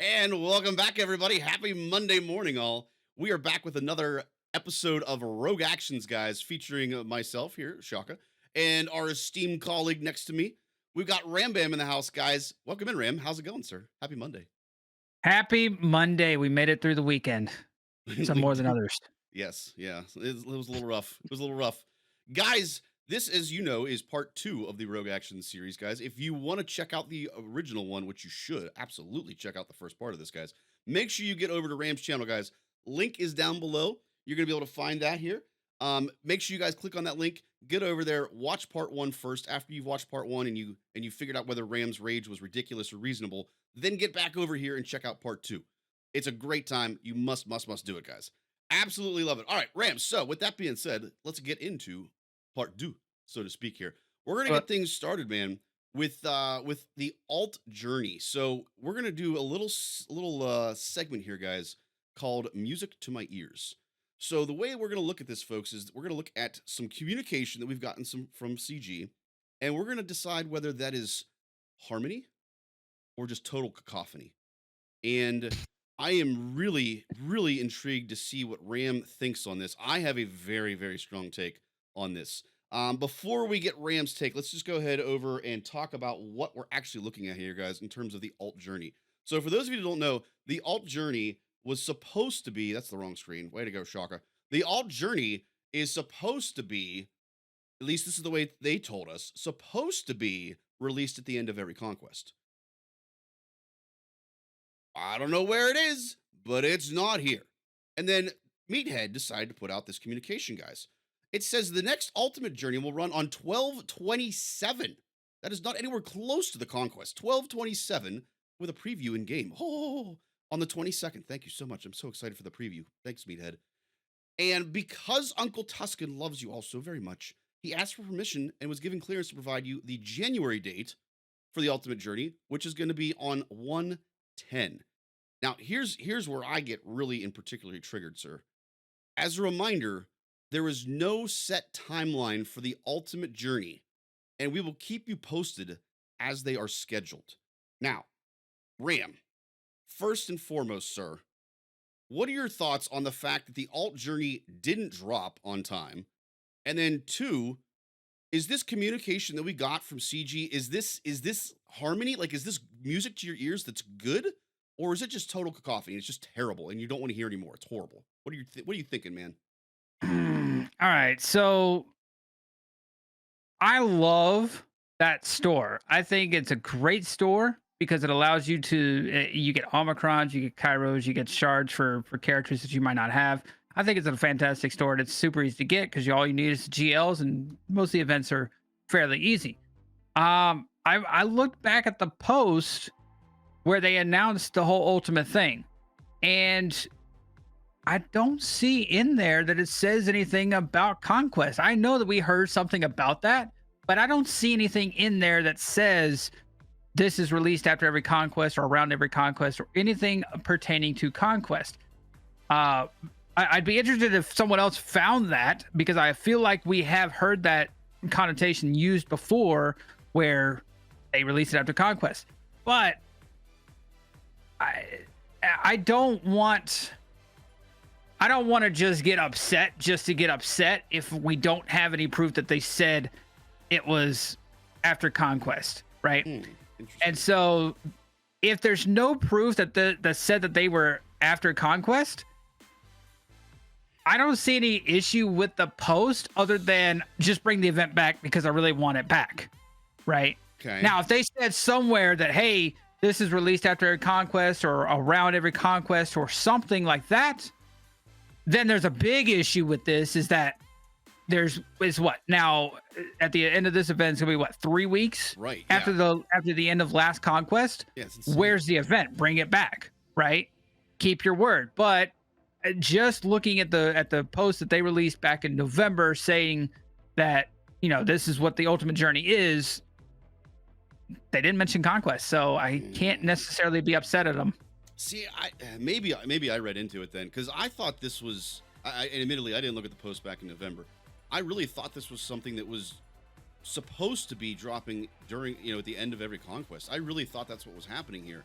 And welcome back, everybody. Happy Monday morning, all. We are back with another episode of Rogue Actions, guys, featuring myself here, Shaka, and our esteemed colleague next to me. We've got Ram Bam in the house, guys. Welcome in, Ram. How's it going, sir? Happy Monday. Happy Monday. We made it through the weekend. Some We more than did. others. Yes, yeah. It was a little rough. It was a little rough. Guys, this, as you know, is part two of the Rogue Actions series, guys. If you want to check out the original one, which you should absolutely check out the first part of this, guys, make sure you get over to Ram's channel, guys. Link is down below. You're going to be able to find that here. Make sure you guys click on that link, get over there, watch part one first. After you've watched part one and you figured out whether Ram's rage was ridiculous or reasonable, then get back over here and check out part two. It's a great time. You must do it, guys. Absolutely love it. All right, Rams. So with that being said, let's get into part two, so to speak here. We're gonna But get things started, man, with the alt journey. So we're gonna do a little segment here, guys, called Music to My Ears. So the way we're gonna look at this, folks, is we're gonna look at some communication that we've gotten from CG, and we're gonna decide whether that is harmony or just total cacophony. And I am really intrigued to see what Ram thinks on this. I have a very strong take on this. Before we get Ram's take, let's just go ahead over and talk about what we're actually looking at here, guys, in terms of the alt journey. So for those of you who don't know, the alt journey was supposed to be, that's the wrong screen. Way to go, Shaka. The alt journey is supposed to be, at least this is the way they told us, supposed to be released at the end of every conquest. I don't know where it is, but it's not here. And then Meathead decided to put out this communication, guys. It says the next ultimate journey will run on 12/27. That is not anywhere close to the conquest. 12/27 with a preview in game. Oh, on the 22nd. Thank you so much. I'm so excited for the preview. Thanks, Meathead. And because Uncle Tuscan loves you all so very much, he asked for permission and was given clearance to provide you the January date for the ultimate journey, which is going to be on 1/10. Now, here's where I get really in particularly triggered, sir. As a reminder, there is no set timeline for the ultimate journey, and we will keep you posted as they are scheduled. Now, Ram, first and foremost, sir, what are your thoughts on the fact that the alt journey didn't drop on time? And then two, is this communication that we got from CG, is this harmony? Like, is this music to your ears that's good? Or is it just total cacophony? It's just terrible and you don't want to hear anymore. It's horrible. What are you thinking, man? all right. So I love that store. I think it's a great store because it allows you to you get Omicrons, you get Kairos, you get shards for characters that you might not have. I think it's a fantastic store and it's super easy to get because all you need is GLs and most of the events are fairly easy. I looked back at the post where they announced the whole ultimate thing. And I don't see in there that it says anything about conquest. I know that we heard something about that, but I don't see anything in there that says this is released after every conquest or around every conquest or anything pertaining to conquest. I'd be interested if someone else found that because I feel like we have heard that connotation used before where they release it after conquest. But I don't want to just get upset just to get upset if we don't have any proof that they said it was after conquest, right? And so if there's no proof that said that they were after conquest, I don't see any issue with the post other than just bring the event back because I really want it back, right? Okay. Now, if they said somewhere that, hey, this is released after every conquest or around every conquest or something like that, then there's a big issue with this is that is what now at the end of this event it's gonna be what 3 weeks Right. after Yeah. the end of last conquest. Yeah, it's insane. Where's the event? Bring it back, right? Keep your word. But just looking at the post that they released back in November saying that this is what the ultimate journey is, they didn't mention conquest, so I can't necessarily be upset at them. See, maybe I read into it then because I thought this was. And admittedly, I didn't look at the post back in November. I really thought this was something that was supposed to be dropping during, at the end of every conquest. I really thought that's what was happening here.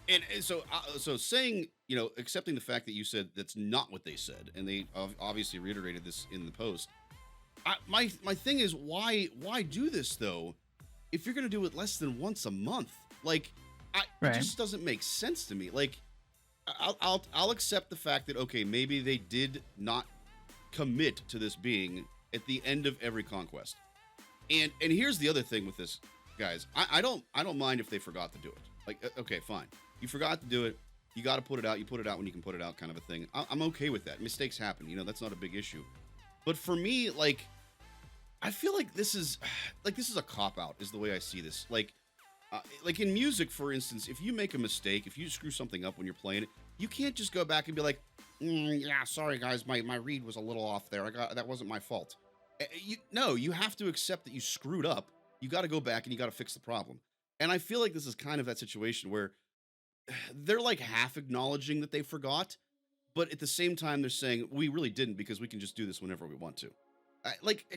And so saying, accepting the fact that you said that's not what they said, and they obviously reiterated this in the post. My thing is, why do this though? If you're gonna do it less than once a month, like, it Right. just doesn't make sense to me. Like, I'll accept the fact that, okay, maybe they did not commit to this being at the end of every conquest. And here's the other thing with this, guys. I don't mind if they forgot to do it. Like, okay, fine. You forgot to do it. You got to put it out. You put it out when you can put it out, kind of a thing. I'm okay with that. Mistakes happen. That's not a big issue. But for me, like, I feel like this is a cop out, is the way I see this. Like in music, for instance, if you make a mistake, if you screw something up when you're playing it, you can't just go back and be like, yeah, sorry guys, my read was a little off there. That wasn't my fault. No, you have to accept that you screwed up. You got to go back and you got to fix the problem. And I feel like this is kind of that situation where they're like half acknowledging that they forgot, but at the same time they're saying we really didn't because we can just do this whenever we want to.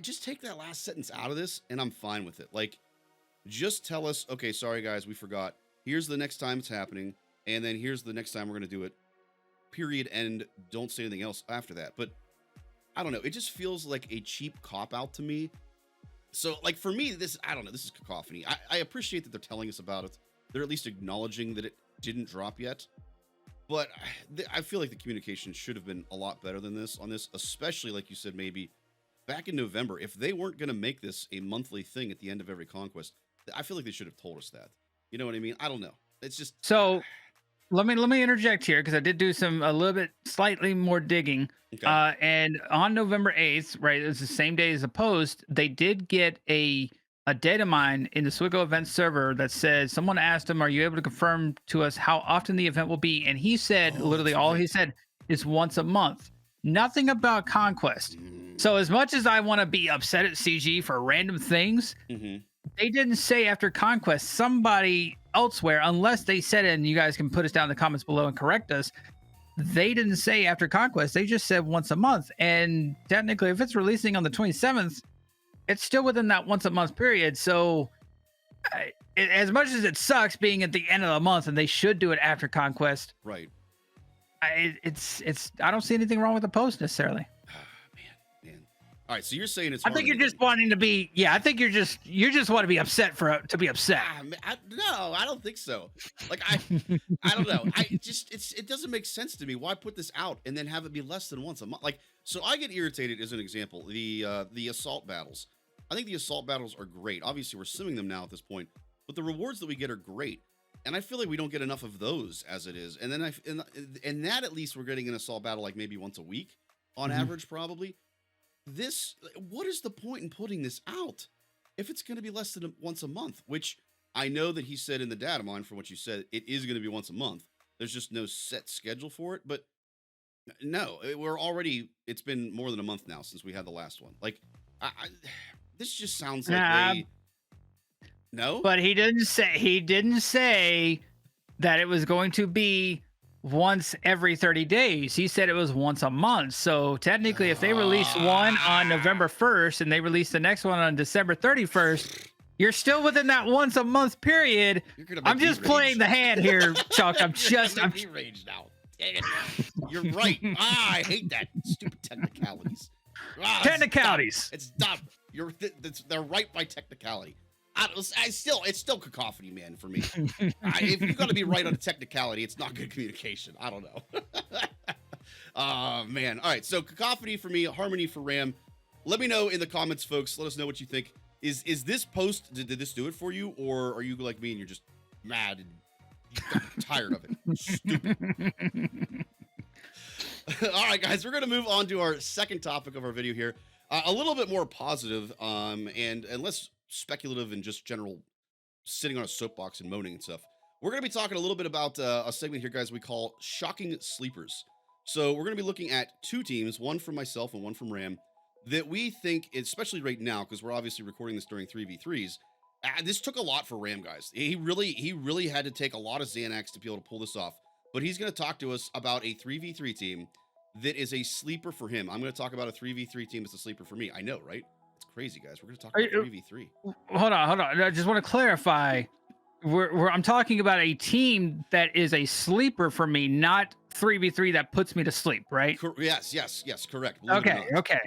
Just take that last sentence out of this, and I'm fine with it. Like, just tell us, okay, sorry guys, we forgot. Here's the next time it's happening, and then here's the next time we're going to do it. Period. And don't say anything else after that. But I don't know. It just feels like a cheap cop out to me. So, like, for me, I don't know. This is cacophony. I appreciate that they're telling us about it. They're at least acknowledging that it didn't drop yet. But I feel like the communication should have been a lot better than this on this, especially, like you said, maybe back in November. If they weren't going to make this a monthly thing at the end of every conquest, I feel like they should have told us that. You know what I mean? I don't know. It's just So let me interject here because I did do a little bit slightly more digging. okay. And on November 8th, right, it was the same day as the post, they did get a data mine in the SWGOH event server that said someone asked him, "Are you able to confirm to us how often the event will be?" And he said, Oh, literally that's all he right. said is once a month. Nothing about conquest. Mm, So as much as I want to be upset at CG for random things, mm-hmm. they didn't say after conquest. Somebody elsewhere, unless they said it, and you guys can put us down in the comments below and correct us. They didn't say after conquest. They just said once a month. And technically, if it's releasing on the 27th, it's still within that once a month period. So, as much as it sucks being at the end of the month, and they should do it after conquest, Right. it's. I don't see anything wrong with the post necessarily. Man. All right. So you're saying it's I think you're harmony just wanting to be. Yeah, I think you just want to be upset to be upset. no, I don't think so. Like, I don't know. It doesn't make sense to me. Why put this out and then have it be less than once a month? Like, so I get irritated as an example. The assault battles. I think the assault battles are great. Obviously, we're suing them now at this point, but the rewards that we get are great. And I feel like we don't get enough of those as it is. And then and that at least we're getting an assault battle like maybe once a week on Mhm. average, probably. What is the point in putting this out if it's going to be less than once a month? Which I know that he said in the data mine, from what you said, it is going to be once a month. There's just no set schedule for it. But no, it's been more than a month now since we had the last one. Like, this just sounds like Nah, no. but he didn't say that it was going to be once every 30 days. He said it was once a month. So technically, if they release one on November 1st and they release the next one on December 31st, you're still within that once a month period. You're gonna I'm make me just playing rage. the hand here, Chuck. You're gonna make me rage now. Dang it. You're right. I hate that stupid technicalities. It's Technicalities. dumb. It's dumb. They're right by technicality. It's still cacophony, man, for me. If you're gonna be right on a technicality, it's not good communication. I don't know. Man. All right. So cacophony for me, harmony for Ram. Let me know in the comments, folks. Let us know what you think. Is this post? Did this do it for you, or are you like me and you're just mad and you got tired of it? Stupid. All right, guys, we're going to move on to our second topic of our video here. A little bit more positive, and less speculative and just general sitting on a soapbox and moaning and stuff. We're going to be talking a little bit about a segment here, guys, we call Shocking Sleepers. So we're going to be looking at two teams, one from myself and one from Ram, that we think, especially right now, because we're obviously recording this during 3v3s, this took a lot for Ram, guys. He really had to take a lot of Xanax to be able to pull this off. But he's going to talk to us about a 3v3 team that is a sleeper for him. I'm going to talk about a 3v3 team that's a sleeper for me. I know, right? It's crazy, guys. We're going to talk about 3v3. Hold on. I just want to clarify. I'm talking about a team that is a sleeper for me, not 3v3 that puts me to sleep, right? Yes, correct. Believe it or Okay, not. okay.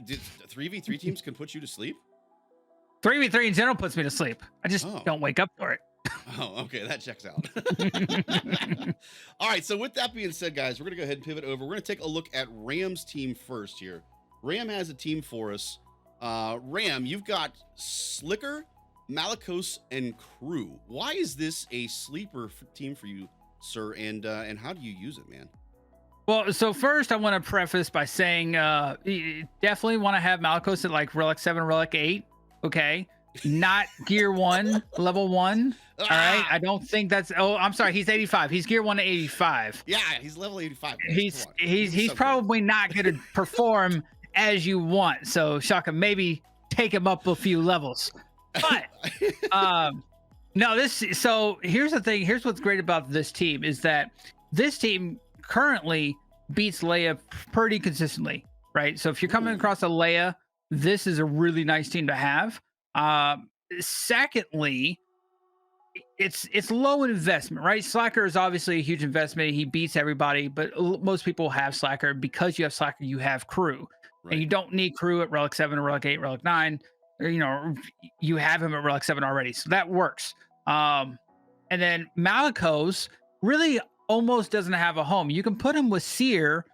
Did 3v3 teams can put you to sleep? 3v3 in general puts me to sleep. I just Oh. don't wake up for it. Oh, okay, that checks out. All right, so with that being said, guys, we're gonna go ahead and pivot over. We're gonna take a look at Ram's team first here. Ram has a team for us. Ram, you've got Slicker, Malicos, and Crew. Why is this a sleeper team for you, sir? And how do you use it, man? Well, so first I want to preface by saying definitely want to have Malcos at like Relic 7, Relic 8. Okay. Not Gear 1, level 1. All right. I don't think that's I'm sorry, he's 85. He's Gear 1 to 85. Yeah, he's level 85. He's probably not gonna perform as you want. So Shaka, maybe take him up a few levels. But no, so here's the thing. Here's what's great about this team is that this team currently beats Leia pretty consistently, right? So if you're coming across a Leia, this is a really nice team to have. Secondly, it's low investment, right? Slacker is obviously a huge investment. He beats everybody, but most people have Slacker. Because you have Slacker, you have Crew, Right. and you don't need Crew at Relic 7, Relic 8, Relic 9. Or, you have him at Relic 7 already, so that works. And then Malicos really almost doesn't have a home. You can put him with Seer,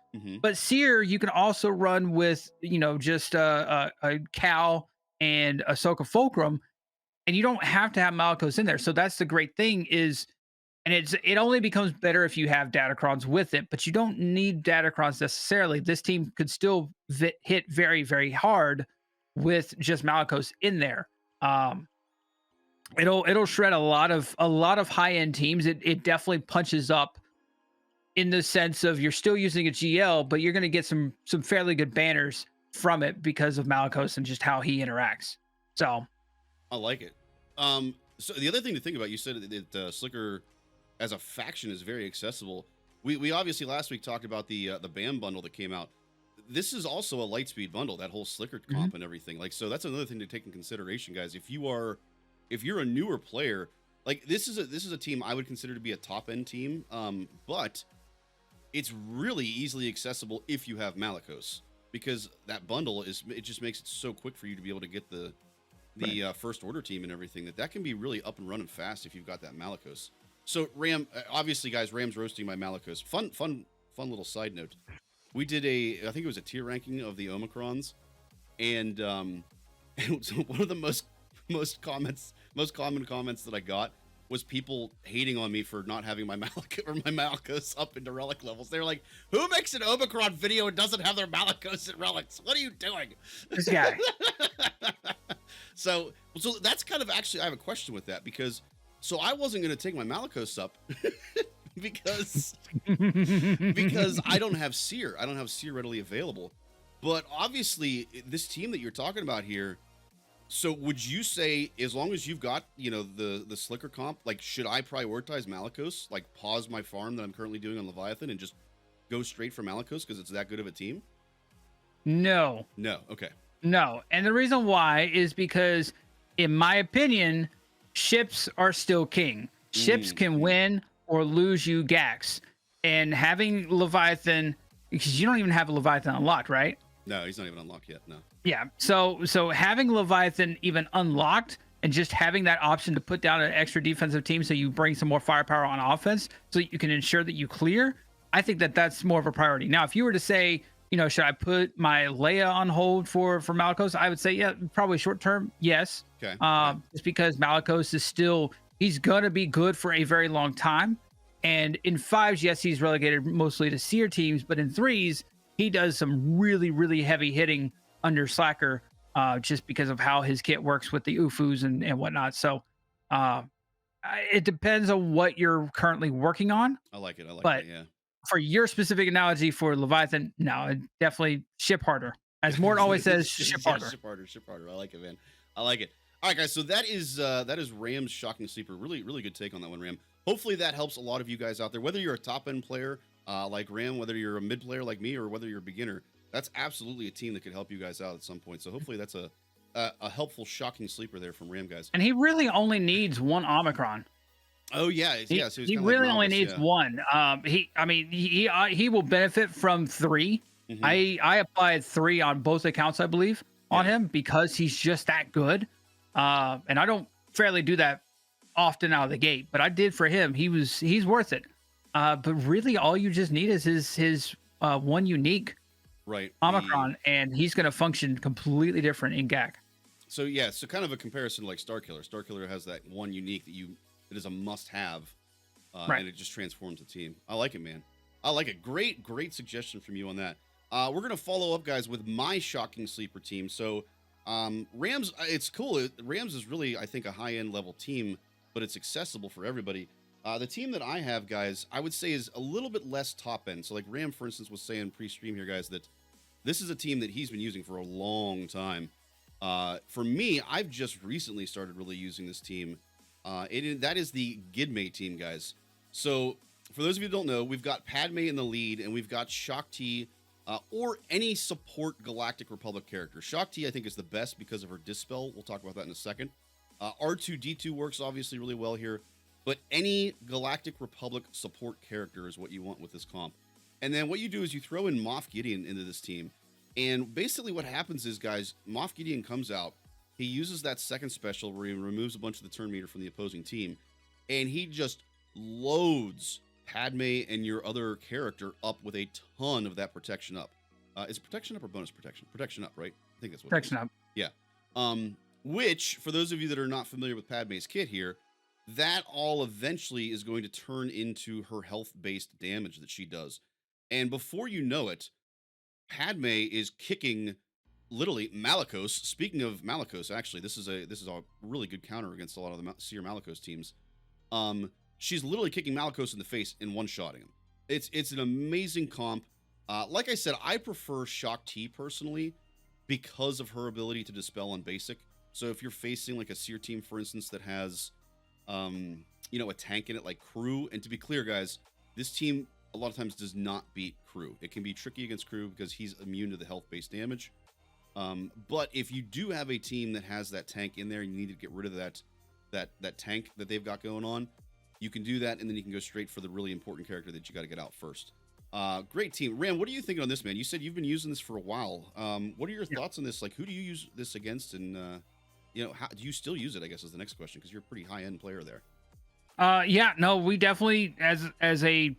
but Seer you can also run with just a Cal and Ahsoka Fulcrum, and you don't have to have Malicos in there. So that's the great thing and it only becomes better if you have Datacrons with it, but you don't need Datacrons necessarily. This team could still hit very, very hard with just Malicos in there. It'll shred a lot of high end teams. It definitely punches up in the sense of you're still using a GL, but you're going to get some fairly good banners from it because of Malicos and just how he interacts. So I like it. So the other thing to think about, you said that Slicker as a faction is very accessible. We obviously last week talked about the BAM bundle that came out. This is also a Lightspeed bundle, that whole Slicker comp and everything. Like, so that's another thing to take in consideration, guys. If you're a newer player, like this is a team I would consider to be a top end team. But it's really easily accessible if you have Malicos, because that bundle it just makes it so quick for you to be able to get the first order team and everything that can be really up and running fast if you've got that Malicos. So Ram, obviously, guys, Ram's roasting my Malicos. Fun little side note. We did I think it was a tier ranking of the Omicrons, and so one of the most common comments that I got was people hating on me for not having my Malicos up into relic levels. They're like, "Who makes an Omicron video and doesn't have their Malicos at relics? What are you doing?" this guy. So that's kind of actually I have a question with that, because so I wasn't going to take my Malicos up because I don't have Seer. I don't have Seer readily available. But obviously, this team that you're talking about here. So would you say, as long as you've got the Slicker comp, like, should I prioritize Malicos? Like, pause my farm that I'm currently doing on Leviathan and just go straight for Malicos because it's that good of a team? No. Okay. No. And the reason why is because, in my opinion, ships are still king. Ships can win or lose you Gax. And having Leviathan, because you don't even have a Leviathan unlocked, right? No, he's not even unlocked yet. No. Yeah. So having Leviathan even unlocked and just having that option to put down an extra defensive team so you bring some more firepower on offense so you can ensure that you clear, I think that's more of a priority. Now, if you were to say, should I put my Leia on hold for Malicos? I would say, yeah, probably short term, yes. Okay. Just because Malicos is still, he's going to be good for a very long time. And in 5s, yes, he's relegated mostly to Seer teams, but in 3s, he does some really, really heavy hitting under Slacker, just because of how his kit works with the UFUs and whatnot. So it depends on what you're currently working on. I like it. But yeah. For your specific analogy for Leviathan, no, definitely ship harder. As Mort always says, ship harder. Ship harder. I like it, man. I like it. All right, guys. So that is Ram's shocking sleeper. Really, really good take on that one, Ram. Hopefully that helps a lot of you guys out there, whether you're a top end player like Ram, whether you're a mid player like me, or whether you're a beginner. That's absolutely a team that could help you guys out at some point. So hopefully that's a helpful shocking sleeper there from Ram, guys. And he really only needs one Omicron. Oh yeah, yeah. So he's He kind of like really only novice. needs Yeah. one. I mean, he will benefit from three. Hmm. I applied three on both accounts, I believe, on Yeah. him because he's just that good. And I don't fairly do that often out of the gate, but I did for him. He's worth it. But really, all you just need is his one unique Right. The Omicron, and he's going to function completely different in GAC. So yeah, so kind of a comparison like Starkiller. Starkiller has that one unique that is a must-have, Right. and it just transforms the team. I like it, man. I like it. Great suggestion from you on that. We're gonna follow up, guys, with my shocking sleeper team. So Rams, it's cool. Rams is really, I think, a high-end level team, but it's accessible for everybody. The team that I have, guys, I would say is a little bit less top end. So like Ram, for instance, was saying pre-stream here, guys, that this is a team that he's been using for a long time. For me, I've just recently started really using this team. That is the Gidme team, guys. So for those of you who don't know, we've got Padme in the lead, and we've got Shakti, or any support Galactic Republic character. Shakti, I think, is the best because of her Dispel. We'll talk about that in a second. R2-D2 works obviously really well here, but any Galactic Republic support character is what you want with this comp. And then what you do is you throw in Moff Gideon into this team. And basically what happens is, guys, Moff Gideon comes out. He uses that second special where he removes a bunch of the turn meter from the opposing team. And he just loads Padme and your other character up with a ton of that protection up. Is it protection up or bonus protection? Protection up, right? I think that's what Protection up. Yeah. Which, for those of you that are not familiar with Padme's kit here, that all eventually is going to turn into her health-based damage that she does. And before you know it, Padme is kicking literally Malicos. Speaking of Malicos, actually, this is a really good counter against a lot of the Seer Malicos teams. She's literally kicking Malicos in the face and one-shotting him. It's an amazing comp. Like I said, I prefer Shakti personally because of her ability to dispel on basic. So if you're facing like a Seer team, for instance, that has a tank in it like Crew, and to be clear, guys, this team a lot of times does not beat Crew. It can be tricky against Crew because he's immune to the health-based damage. But if you do have a team that has that tank in there and you need to get rid of that tank that they've got going on, you can do that, and then you can go straight for the really important character that you got to get out first. Great team. Ram, what are you thinking on this, man? You said you've been using this for a while. What are your thoughts on this? Like, who do you use this against, and how do you still use it, I guess, is the next question, because you're a pretty high-end player there. Yeah, no, we definitely as a,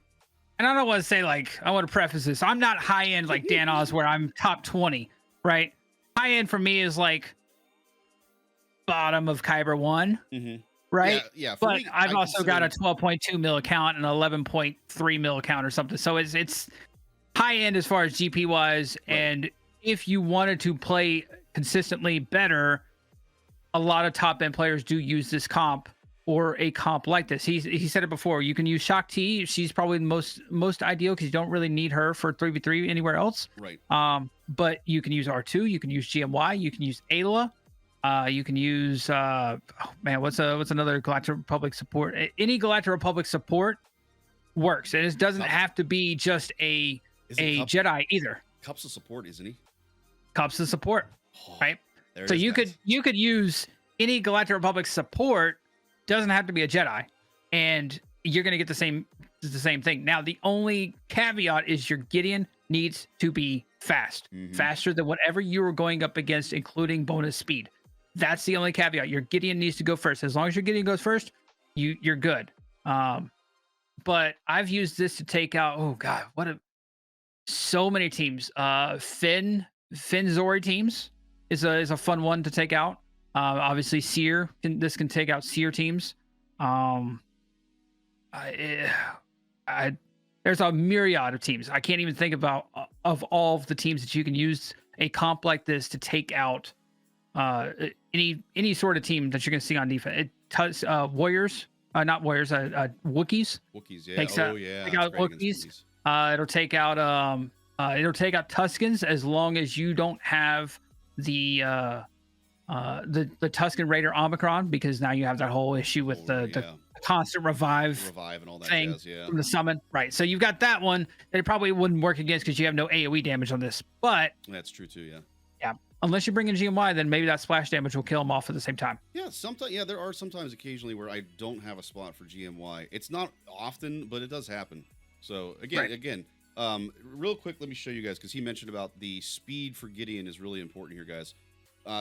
and I don't want to say, like, I want to preface this. I'm not high end like Dan Oz where I'm top 20, right? High end for me is like bottom of Kyber 1, right? Yeah. But me, I've I also got a consider- 12.2 mil account and 11.3 mil account or something. So it's high end as far as GP wise. Right. And if you wanted to play consistently better, a lot of top end players do use this comp or a comp like this. He said it before. You can use Shakti. She's probably the most ideal because you don't really need her for 3v3 anywhere else. Right. But you can use R2. You can use GMY. You can use Ayla. You can use what's another Galactic Republic support? Any Galactic Republic support works, and it doesn't have to be just a Jedi either. Cups of support, isn't he? Cups of support, right? There it So is, you guys. could use any Galactic Republic support. Doesn't have to be a Jedi, and you're gonna get the same thing. Now, the only caveat is your Gideon needs to be fast, faster than whatever you were going up against, including bonus speed. That's the only caveat. Your Gideon needs to go first. As long as your Gideon goes first, you're good. But I've used this to take out. Oh God, so many teams. Finn Zori teams is a fun one to take out. Obviously, Seer this can take out Seer teams. There's a myriad of teams. I can't even think about of all of the teams that you can use a comp like this to take out any sort of team that you're going to see on defense. Warriors, not Warriors, Wookiees. Wookiees, yeah. Take out Wookiees. It'll take out Tuskens as long as you don't have the Tusken Raider Omicron, because now you have that whole issue with the constant revive and all that thing jazz, yeah. from the summon, right? So you've got that one that it probably wouldn't work against because you have no AoE damage on this. But That's true too, yeah. Yeah. Unless you bring in GMY, then maybe that splash damage will kill him off at the same time. Yeah, sometimes. Yeah, there are sometimes occasionally where I don't have a spot for GMY. It's not often, but it does happen. So Right. again, real quick, let me show you guys because he mentioned about the speed for Gideon is really important here, guys.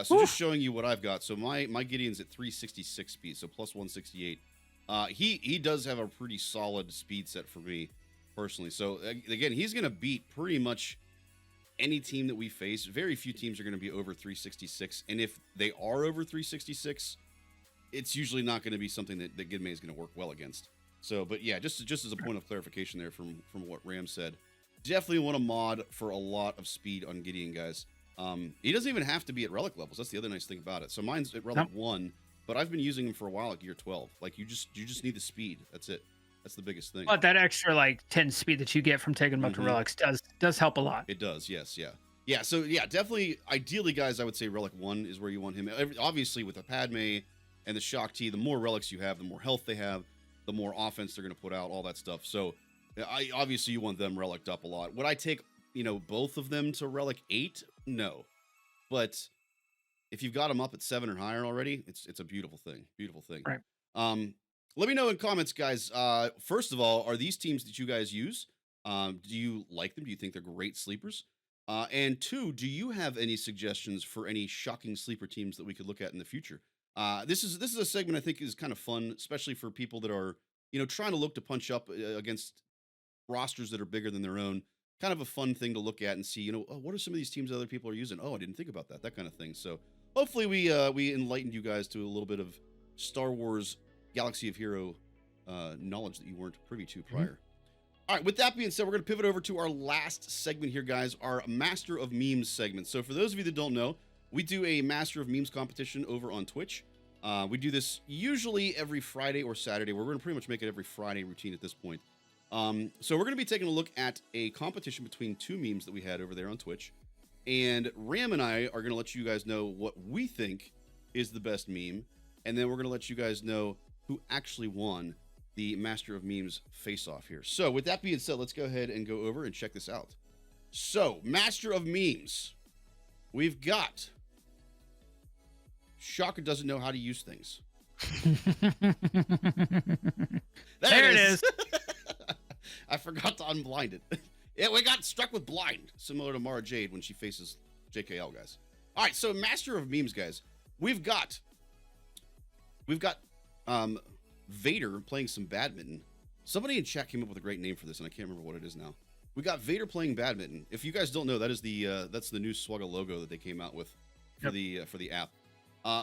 So just showing you what I've got. So my Gideon's at 366 speed, so plus 168. He does have a pretty solid speed set for me personally. So again, he's gonna beat pretty much any team that we face. Very few teams are going to be over 366, and if they are over 366, it's usually not going to be something that Gidme is going to work well against. So, but yeah, just as a point of clarification there from what Ram said, definitely want a mod for a lot of speed on Gideon, guys. He doesn't even have to be at relic levels. That's the other nice thing about it. So mine's at relic 1, but I've been using him for a while at gear 12. Like you just need the speed. That's it. That's the biggest thing. But that extra like 10 speed that you get from taking them up to relics does help a lot. It does, yes, yeah. Yeah, so yeah, definitely, ideally, guys, I would say Relic 1 is where you want him. Obviously, with the Padme and the Shock T, the more relics you have, the more health they have, the more offense they're going to put out, all that stuff. So, obviously, you want them relicked up a lot. Would I take, both of them to Relic 8? No. But if you've got them up at 7 or higher already, it's a beautiful thing. Beautiful thing. Right. Let me know in comments, guys. First of all, are these teams that you guys use? Do you like them? Do you think they're great sleepers? And 2, do you have any suggestions for any shocking sleeper teams that we could look at in the future? This is a segment I think is kind of fun, especially for people that are trying to look to punch up against rosters that are bigger than their own. Kind of a fun thing to look at and see. Oh, what are some of these teams that other people are using? Oh, I didn't think about that. That kind of thing. So hopefully we enlightened you guys to a little bit of Star Wars Galaxy of Hero knowledge that you weren't privy to prior. All right, with that being said, we're going to pivot over to our last segment here, guys, our Master of Memes segment. So for those of you that don't know, we do a Master of Memes competition over on Twitch. We do this usually every Friday or Saturday. We're going to pretty much make it every Friday routine at this point. So we're going to be taking a look at a competition between 2 memes that we had over there on Twitch. And Ram and I are going to let you guys know what we think is the best meme. And then we're going to let you guys know who actually won the Master of Memes face-off here. So with that being said, let's go ahead and go over and check this out. So, Master of Memes. We've got Shaka doesn't know how to use things. There it is. I forgot to unblind it. Yeah, we got struck with blind, similar to Mara Jade when she faces JKL, guys. All right, so Master of Memes, guys. We've got Vader playing some badminton. Somebody in chat came up with a great name for this, and I can't remember what it is now. We got Vader playing badminton. If you guys don't know, that is that's the new SWGOH logo that they came out with for the app.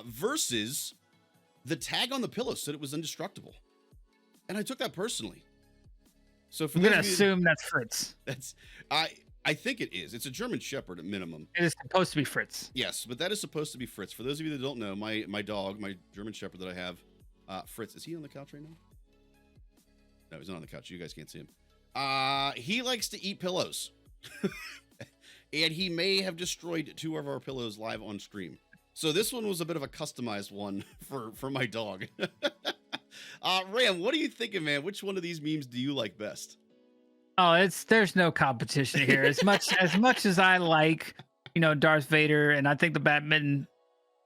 Versus the tag on the pillow said it was indestructible, and I took that personally. So for I'm gonna assume that's Fritz. I think it is. It's a German Shepherd at minimum. It is supposed to be Fritz. Yes, but that is supposed to be Fritz. For those of you that don't know, my dog, my German Shepherd that I have, Fritz, is he on the couch right now? No, he's not on the couch. You guys can't see him. He likes to eat pillows. And he may have destroyed 2 of our pillows live on stream. So this one was a bit of a customized one for my dog. Ram, what are you thinking, man? Which one of these memes do you like best? Oh, there's no competition here. As much as I like, Darth Vader, and I think the badminton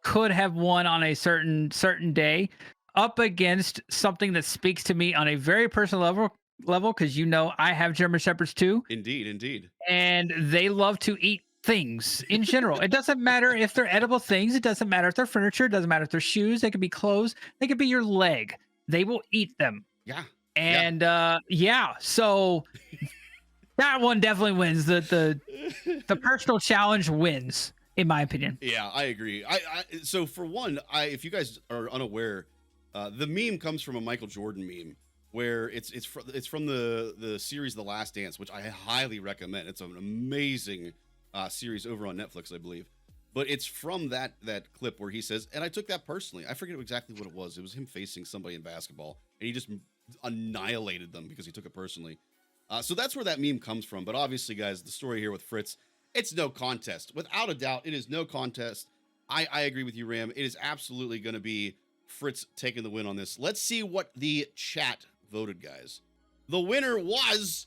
could have won on a certain day, up against something that speaks to me on a very personal level, because I have German Shepherds too. Indeed. And they love to eat things in general. It doesn't matter if they're edible things. It doesn't matter if they're furniture. It doesn't matter if they're shoes. They could be clothes. They could be your leg. They will eat them. Yeah. And so that one definitely wins. The personal challenge wins, in my opinion. Yeah, I agree. So for one, if you guys are unaware, the meme comes from a Michael Jordan meme where it's from the series The Last Dance, which I highly recommend. It's an amazing series over on Netflix, I believe. But it's from that clip where he says, and I took that personally. I forget exactly what it was. It was him facing somebody in basketball, and he just annihilated them because he took it personally. So that's where that meme comes from. But obviously, guys, the story here with Fritz, it's no contest. Without a doubt, it is no contest. I agree with you, Ram. It is absolutely going to be Fritz taking the win on this. Let's see what the chat voted, guys. The winner was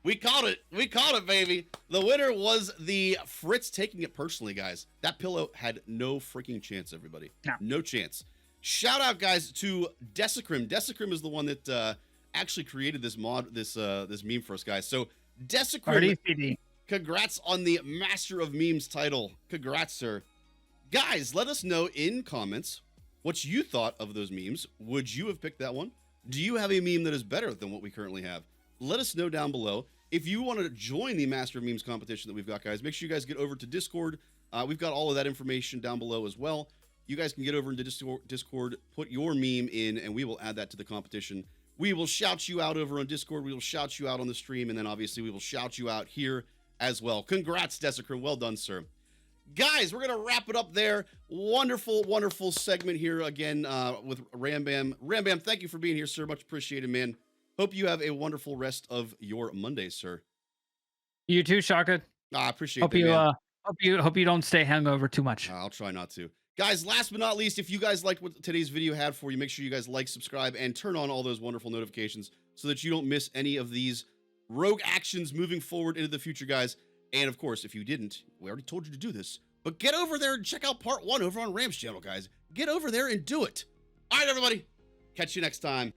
We caught it. We caught it, baby. The winner was the Fritz, taking it personally, guys. That pillow had no freaking chance, everybody. No. No chance. Shout out, guys, to Desicrim. Desicrim is the one that actually created this mod, this meme for us, guys. So Desicrim, RDCD. congrats on the Master of Memes title. Congrats, sir. Guys, let us know in comments what you thought of those memes. Would you have picked that one? Do you have a meme that is better than what we currently have? Let us know down below. If you want to join the Master of Memes competition that we've got, guys, make sure you guys get over to Discord. We've got all of that information down below as well. You guys can get over into Discord, put your meme in, and we will add that to the competition. We will shout you out over on Discord. We will shout you out on the stream, and then obviously we will shout you out here as well. Congrats, Desicrim. Well done, sir. Guys, we're going to wrap it up there. Wonderful, wonderful segment here again with Rambam. Rambam, thank you for being here, sir. Much appreciated, man. Hope you have a wonderful rest of your Monday, sir. You too, Shaka. I appreciate Hope that, you man. hope you don't stay hungover too much. I'll try not to. Guys, last but not least, if you guys liked what today's video had for you, make sure you guys like, subscribe, and turn on all those wonderful notifications so that you don't miss any of these rogue actions moving forward into the future, guys. And of course, if you didn't, we already told you to do this, but get over there and check out part 1 over on Ram's channel, guys. Get over there and do it. All right, everybody. Catch you next time.